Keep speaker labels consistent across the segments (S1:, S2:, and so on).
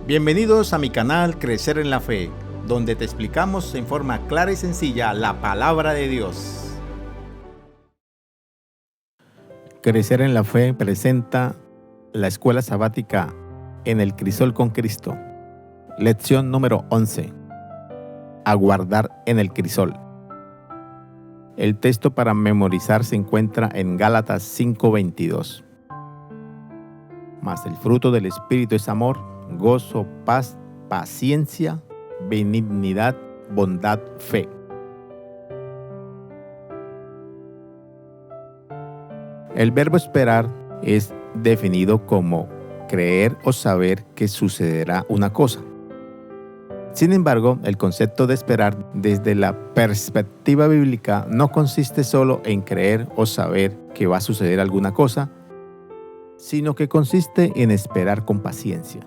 S1: Bienvenidos a mi canal Crecer en la Fe, donde te explicamos en forma clara y sencilla la palabra de Dios. Crecer en la Fe presenta la escuela sabática En el Crisol con Cristo. Lección número 11. Aguardar en el crisol. El texto para memorizar se encuentra en Gálatas 5:22. Mas el fruto del Espíritu es amor, gozo, paz, paciencia, benignidad, bondad, fe. El verbo esperar es definido como creer o saber que sucederá una cosa. Sin embargo, el concepto de esperar desde la perspectiva bíblica no consiste solo en creer o saber que va a suceder alguna cosa, sino que consiste en esperar con paciencia.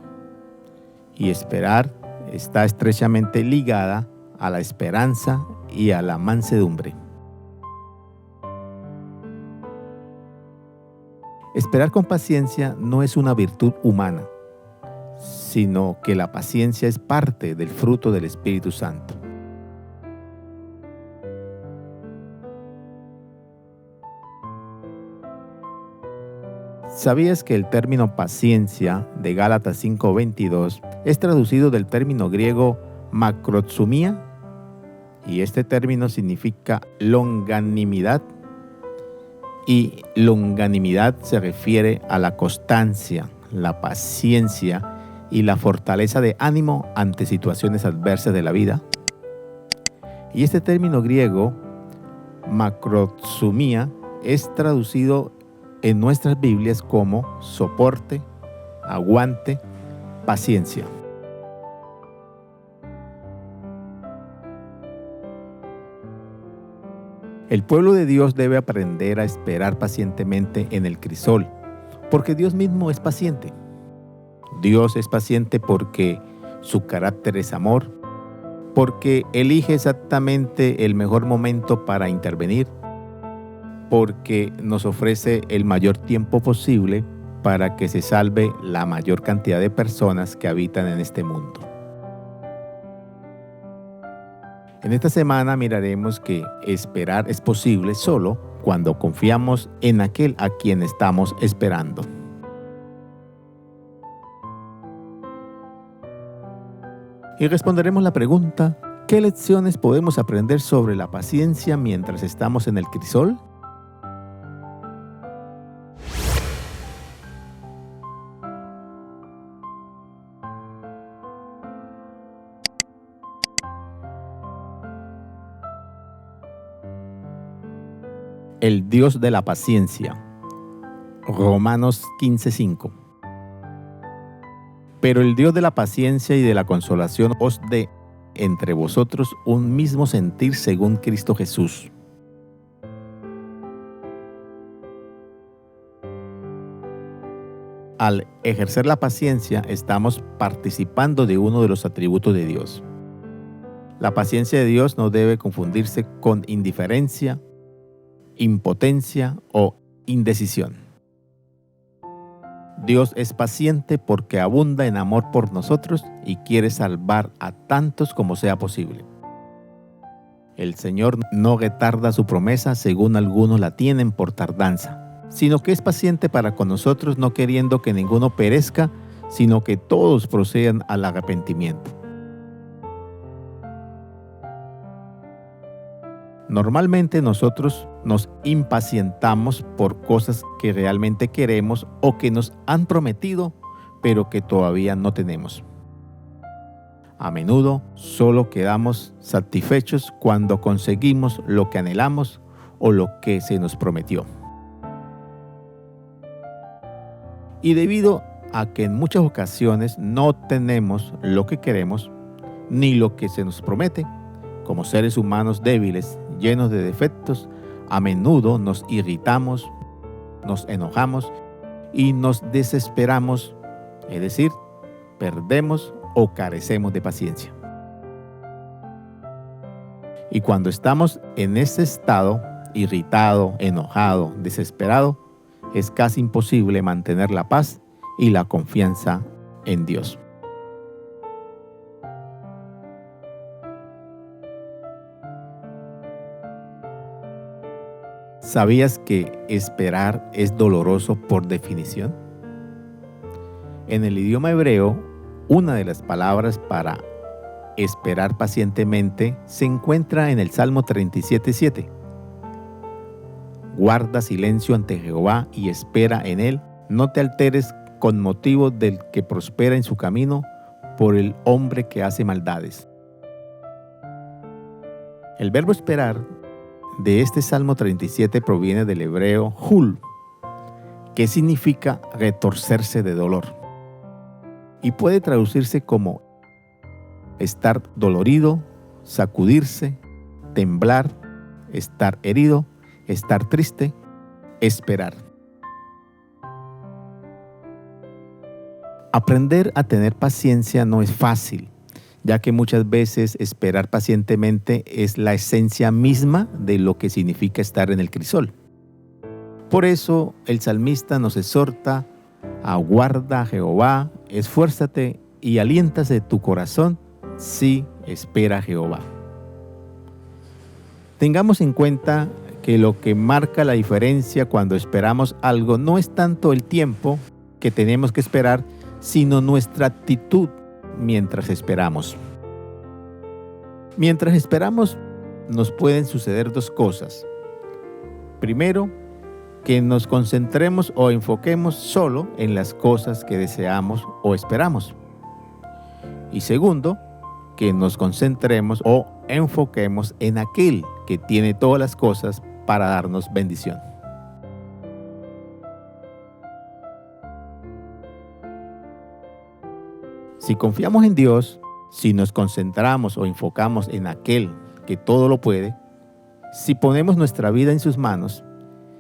S1: Y esperar está estrechamente ligada a la esperanza y a la mansedumbre. Esperar con paciencia no es una virtud humana, sino que la paciencia es parte del fruto del Espíritu Santo. ¿Sabías que el término paciencia de Gálatas 5:22 es traducido del término griego macrotsumia? Y este término significa longanimidad. Y longanimidad se refiere a la constancia, la paciencia y la fortaleza de ánimo ante situaciones adversas de la vida. Y este término griego, macrotsumia, es traducido en nuestras Biblias como soporte, aguante, paciencia. El pueblo de Dios debe aprender a esperar pacientemente en el crisol, porque Dios mismo es paciente. Dios es paciente porque su carácter es amor, porque elige exactamente el mejor momento para intervenir, porque nos ofrece el mayor tiempo posible para que se salve la mayor cantidad de personas que habitan en este mundo. En esta semana miraremos que esperar es posible solo cuando confiamos en aquel a quien estamos esperando. Y responderemos la pregunta: ¿qué lecciones podemos aprender sobre la paciencia mientras estamos en el crisol? El Dios de la paciencia. Romanos 15:5. Pero el Dios de la paciencia y de la consolación os dé entre vosotros un mismo sentir según Cristo Jesús. Al ejercer la paciencia, estamos participando de uno de los atributos de Dios. La paciencia de Dios no debe confundirse con indiferencia, impotencia o indecisión. Dios es paciente porque abunda en amor por nosotros y quiere salvar a tantos como sea posible. El Señor no retarda su promesa según algunos la tienen por tardanza, sino que es paciente para con nosotros, no queriendo que ninguno perezca, sino que todos procedan al arrepentimiento. Normalmente nosotros nos impacientamos por cosas que realmente queremos o que nos han prometido, pero que todavía no tenemos. A menudo solo quedamos satisfechos cuando conseguimos lo que anhelamos o lo que se nos prometió. Y debido a que en muchas ocasiones no tenemos lo que queremos ni lo que se nos promete, como seres humanos débiles, llenos de defectos, a menudo nos irritamos, nos enojamos y nos desesperamos, es decir, perdemos o carecemos de paciencia. Y cuando estamos en ese estado, irritado, enojado, desesperado, es casi imposible mantener la paz y la confianza en Dios. ¿Sabías que esperar es doloroso por definición? En el idioma hebreo, una de las palabras para esperar pacientemente se encuentra en el Salmo 37:7. Guarda silencio ante Jehová y espera en él. No te alteres con motivo del que prospera en su camino, por el hombre que hace maldades. El verbo esperar de este Salmo 37 proviene del hebreo hul, que significa retorcerse de dolor, y puede traducirse como estar dolorido, sacudirse, temblar, estar herido, estar triste, esperar. Aprender a tener paciencia no es fácil, ya que muchas veces esperar pacientemente es la esencia misma de lo que significa estar en el crisol. Por eso el salmista nos exhorta: aguarda a Jehová, esfuérzate y aliéntase tu corazón, sí, espera a Jehová. Tengamos en cuenta que lo que marca la diferencia cuando esperamos algo no es tanto el tiempo que tenemos que esperar, sino nuestra actitud mientras esperamos. Mientras esperamos, nos pueden suceder dos cosas. Primero, que nos concentremos o enfoquemos solo en las cosas que deseamos o esperamos. Y segundo, que nos concentremos o enfoquemos en aquel que tiene todas las cosas para darnos bendición. Si confiamos en Dios, si nos concentramos o enfocamos en aquel que todo lo puede, si ponemos nuestra vida en sus manos,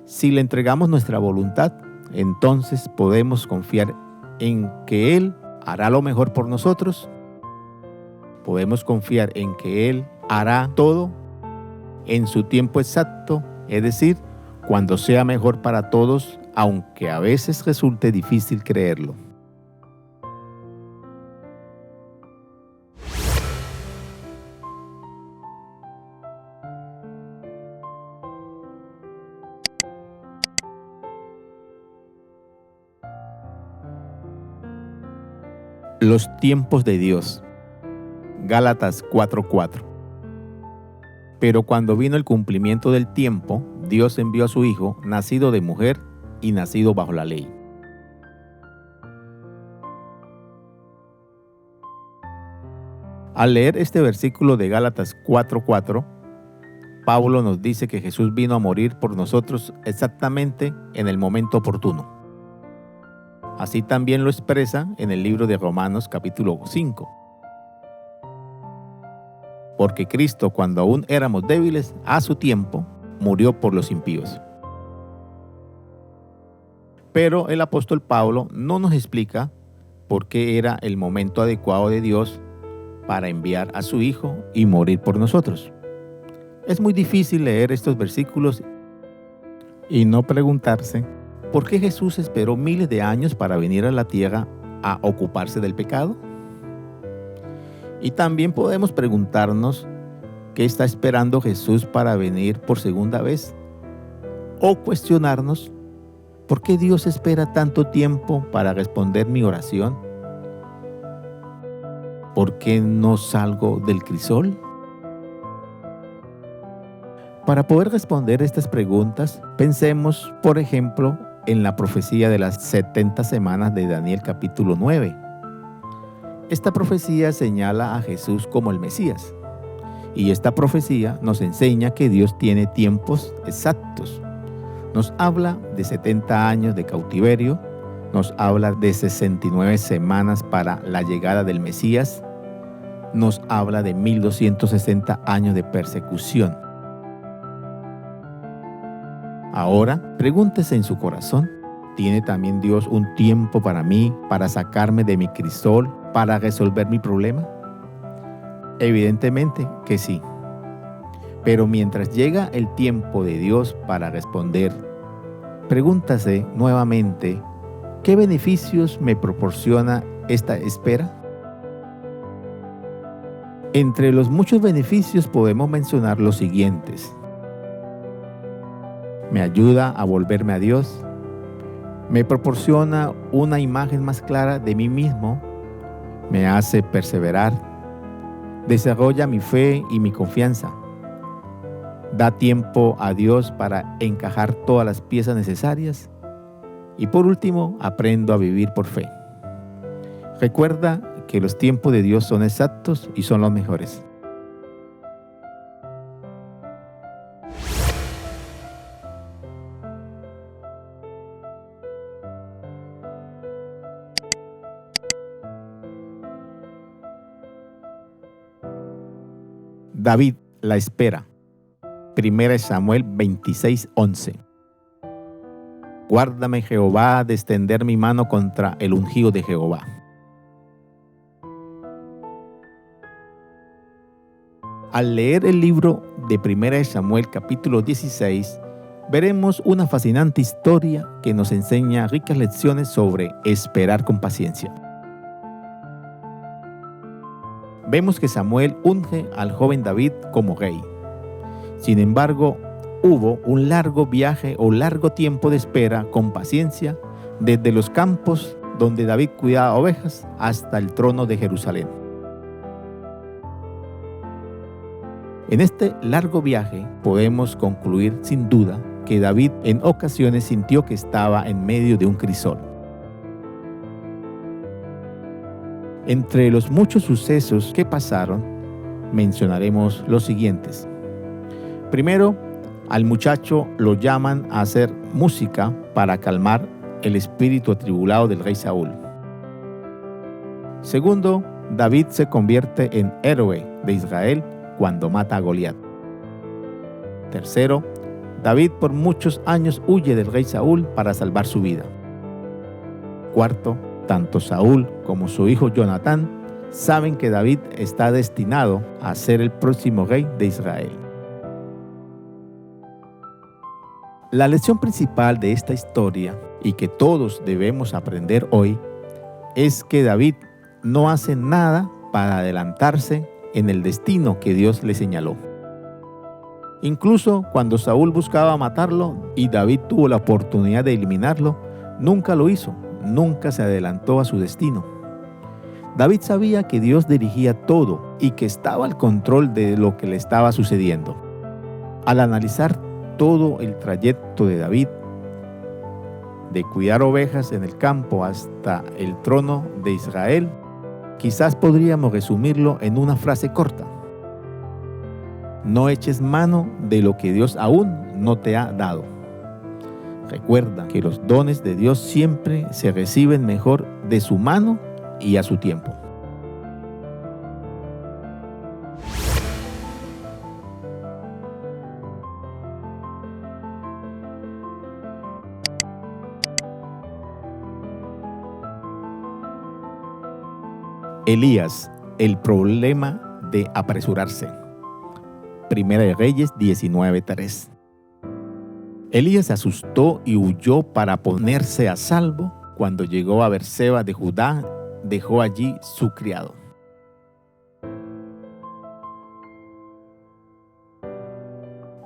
S1: si le entregamos nuestra voluntad, entonces podemos confiar en que Él hará lo mejor por nosotros. Podemos confiar en que Él hará todo en su tiempo exacto, es decir, cuando sea mejor para todos, aunque a veces resulte difícil creerlo. Los tiempos de Dios. Gálatas 4:4. Pero cuando vino el cumplimiento del tiempo, Dios envió a su Hijo, nacido de mujer y nacido bajo la ley. Al leer este versículo de Gálatas 4:4, Pablo nos dice que Jesús vino a morir por nosotros exactamente en el momento oportuno. Así también lo expresa en el libro de Romanos capítulo 5. Porque Cristo, cuando aún éramos débiles, a su tiempo, murió por los impíos. Pero el apóstol Pablo no nos explica por qué era el momento adecuado de Dios para enviar a su Hijo y morir por nosotros. Es muy difícil leer estos versículos y no preguntarse ¿por qué Jesús esperó miles de años para venir a la tierra a ocuparse del pecado? Y también podemos preguntarnos ¿qué está esperando Jesús para venir por segunda vez? O cuestionarnos ¿por qué Dios espera tanto tiempo para responder mi oración? ¿Por qué no salgo del crisol? Para poder responder estas preguntas, pensemos, por ejemplo, en la profecía de las 70 semanas de Daniel capítulo 9. Esta profecía señala a Jesús como el Mesías. Y esta profecía nos enseña que Dios tiene tiempos exactos. Nos habla de 70 años de cautiverio, nos habla de 69 semanas para la llegada del Mesías, nos habla de 1260 años de persecución. Ahora, pregúntese en su corazón, ¿tiene también Dios un tiempo para mí, para sacarme de mi crisol, para resolver mi problema? Evidentemente que sí. Pero mientras llega el tiempo de Dios para responder, pregúntase nuevamente, ¿qué beneficios me proporciona esta espera? Entre los muchos beneficios podemos mencionar los siguientes. me ayuda a volverme a Dios, me proporciona una imagen más clara de mí mismo, me hace perseverar, desarrolla mi fe y mi confianza, da tiempo a Dios para encajar todas las piezas necesarias y por último, aprendo a vivir por fe. Recuerda que los tiempos de Dios son exactos y son los mejores. David, la espera. 1 Samuel 26:11. Guárdame, Jehová, de extender mi mano contra el ungido de Jehová. Al leer el libro de 1 Samuel capítulo 16, veremos una fascinante historia que nos enseña ricas lecciones sobre esperar con paciencia. Vemos que Samuel unge al joven David como rey. Sin embargo, hubo un largo viaje o largo tiempo de espera con paciencia desde los campos donde David cuidaba ovejas hasta el trono de Jerusalén. En este largo viaje podemos concluir sin duda que David en ocasiones sintió que estaba en medio de un crisol. Entre los muchos sucesos que pasaron, mencionaremos los siguientes. Primero, al muchacho lo llaman a hacer música para calmar el espíritu atribulado del rey Saúl. Segundo, David se convierte en héroe de Israel cuando mata a Goliat. Tercero, David por muchos años huye del rey Saúl para salvar su vida. Cuarto, tanto Saúl como su hijo Jonatán saben que David está destinado a ser el próximo rey de Israel. La lección principal de esta historia, y que todos debemos aprender hoy, es que David no hace nada para adelantarse en el destino que Dios le señaló. Incluso cuando Saúl buscaba matarlo y David tuvo la oportunidad de eliminarlo, nunca lo hizo, nunca se adelantó a su destino. David sabía que Dios dirigía todo y que estaba al control de lo que le estaba sucediendo. Al analizar todo el trayecto de David, de cuidar ovejas en el campo hasta el trono de Israel, quizás podríamos resumirlo en una frase corta: no eches mano de lo que Dios aún no te ha dado. Recuerda que los dones de Dios siempre se reciben mejor de su mano y a su tiempo. Elías, el problema de apresurarse. 1 Reyes 19:3. Elías se asustó y huyó para ponerse a salvo. Cuando llegó a Berseba de Judá, dejó allí su criado.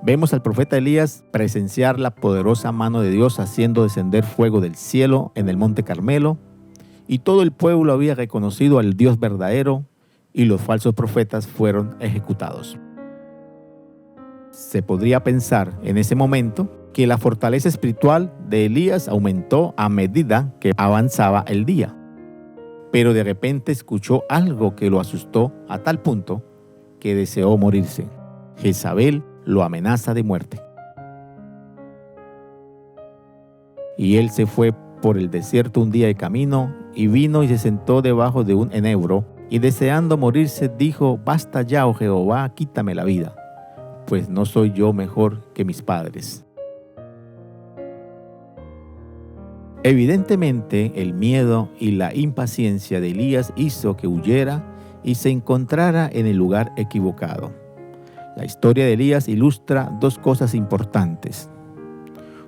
S1: Vemos al profeta Elías presenciar la poderosa mano de Dios haciendo descender fuego del cielo en el monte Carmelo, y todo el pueblo había reconocido al Dios verdadero y los falsos profetas fueron ejecutados. Se podría pensar en ese momento que la fortaleza espiritual de Elías aumentó a medida que avanzaba el día. Pero de repente escuchó algo que lo asustó a tal punto que deseó morirse. Jezabel lo amenaza de muerte. Y él se fue por el desierto un día de camino y vino y se sentó debajo de un enebro y deseando morirse dijo: basta ya, oh Jehová, quítame la vida, pues no soy yo mejor que mis padres. Evidentemente, el miedo y la impaciencia de Elías hizo que huyera y se encontrara en el lugar equivocado. La historia de Elías ilustra dos cosas importantes.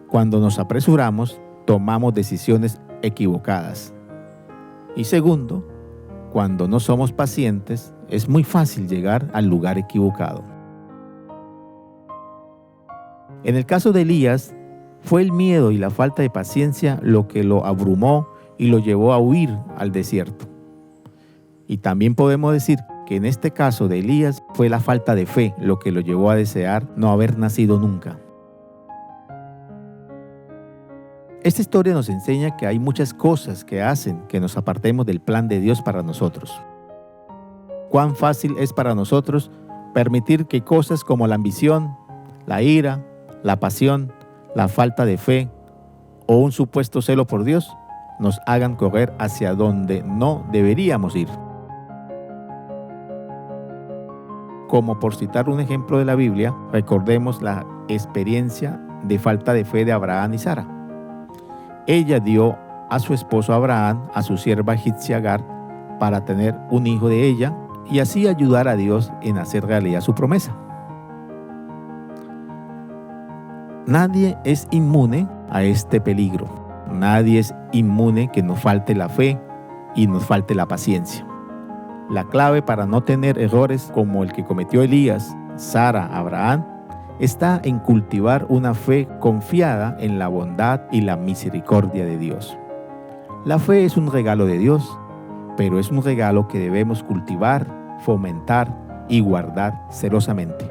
S1: Cuando nos apresuramos, tomamos decisiones equivocadas. Y segundo, cuando no somos pacientes, es muy fácil llegar al lugar equivocado. En el caso de Elías, Fue el miedo y la falta de paciencia lo que lo abrumó y lo llevó a huir al desierto. Y también podemos decir que en este caso de Elías fue la falta de fe lo que lo llevó a desear no haber nacido nunca. Esta historia nos enseña que hay muchas cosas que hacen que nos apartemos del plan de Dios para nosotros. Cuán fácil es para nosotros permitir que cosas como la ambición, la ira, la pasión, la falta de fe o un supuesto celo por Dios nos hagan correr hacia donde no deberíamos ir. Como por citar un ejemplo de la Biblia, recordemos la experiencia de falta de fe de Abraham y Sara. Ella dio a su esposo Abraham a su sierva egipcia Agar para tener un hijo de ella y así ayudar a Dios en hacer realidad su promesa. Nadie es inmune a este peligro. Nadie es inmune que nos falte la fe y nos falte la paciencia. La clave para no tener errores como el que cometió Elías, Sara, Abraham, está en cultivar una fe confiada en la bondad y la misericordia de Dios. La fe es un regalo de Dios, pero es un regalo que debemos cultivar, fomentar y guardar celosamente.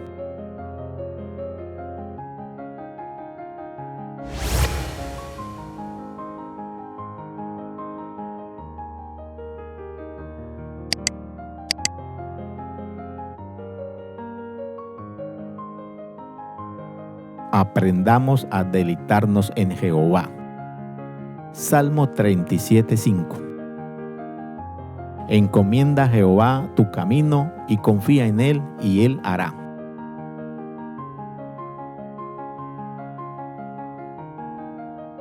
S1: Aprendamos a deleitarnos en Jehová. Salmo 37:5. Encomienda a Jehová tu camino y confía en Él y Él hará.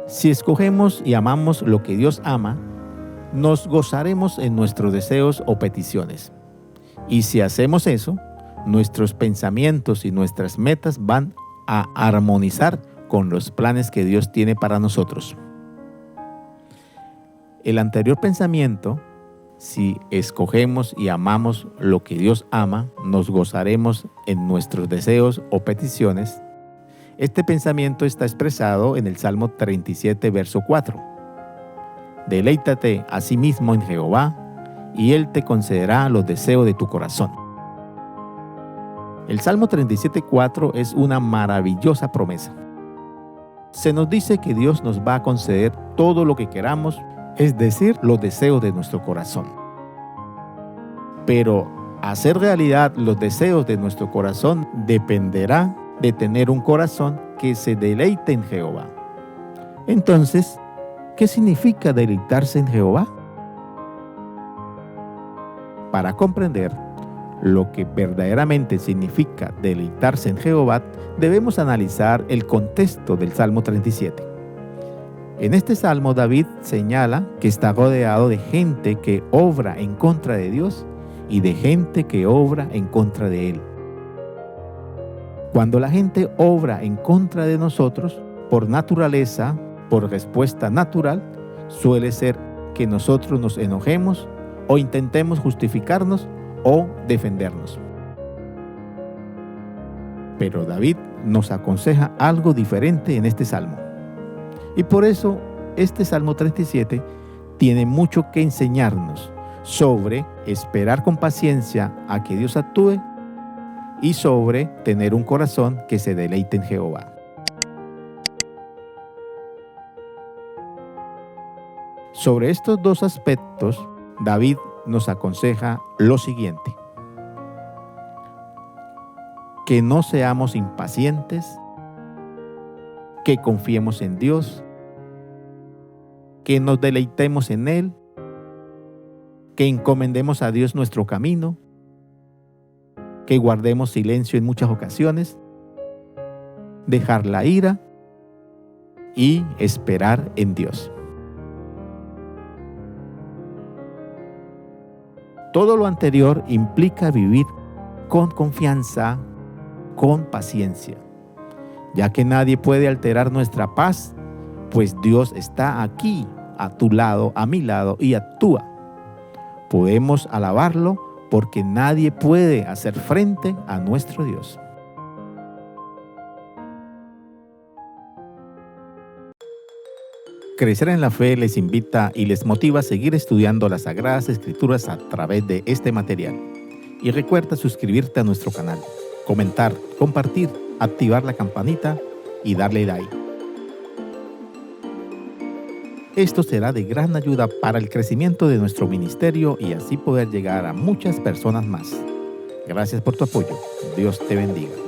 S1: Si escogemos y amamos lo que Dios ama, nos gozaremos en nuestros deseos o peticiones. Y si hacemos eso, nuestros pensamientos y nuestras metas van a armonizar con los planes que Dios tiene para nosotros. El anterior pensamiento, si escogemos y amamos lo que Dios ama, nos gozaremos en nuestros deseos o peticiones. Este pensamiento está expresado en el Salmo 37, verso 4. Deleítate asimismo en Jehová, y Él te concederá los deseos de tu corazón. El Salmo 37:4 es una maravillosa promesa. Se nos dice que Dios nos va a conceder todo lo que queramos, es decir, los deseos de nuestro corazón. Pero hacer realidad los deseos de nuestro corazón dependerá de tener un corazón que se deleite en Jehová. Entonces, ¿qué significa deleitarse en Jehová? Para comprender lo que verdaderamente significa deleitarse en Jehová, debemos analizar el contexto del Salmo 37. En este salmo, David señala que está rodeado de gente que obra en contra de Dios y de gente que obra en contra de Él. Cuando la gente obra en contra de nosotros, por naturaleza, por respuesta natural, suele ser que nosotros nos enojemos o intentemos justificarnos o defendernos. Pero David nos aconseja algo diferente en este salmo. Y por eso este Salmo 37 tiene mucho que enseñarnos sobre esperar con paciencia a que Dios actúe y sobre tener un corazón que se deleite en Jehová. Sobre estos dos aspectos, David nos aconseja lo siguiente: que no seamos impacientes, que confiemos en Dios, que nos deleitemos en Él, que encomendemos a Dios nuestro camino, que guardemos silencio en muchas ocasiones, dejar la ira y esperar en Dios. Todo lo anterior implica vivir con confianza, con paciencia, ya que nadie puede alterar nuestra paz, pues Dios está aquí, a tu lado, a mi lado, y actúa. Podemos alabarlo porque nadie puede hacer frente a nuestro Dios. Crecer en la Fe les invita y les motiva a seguir estudiando las Sagradas Escrituras a través de este material. Y recuerda suscribirte a nuestro canal, comentar, compartir, activar la campanita y darle like. Esto será de gran ayuda para el crecimiento de nuestro ministerio y así poder llegar a muchas personas más. Gracias por tu apoyo. Dios te bendiga.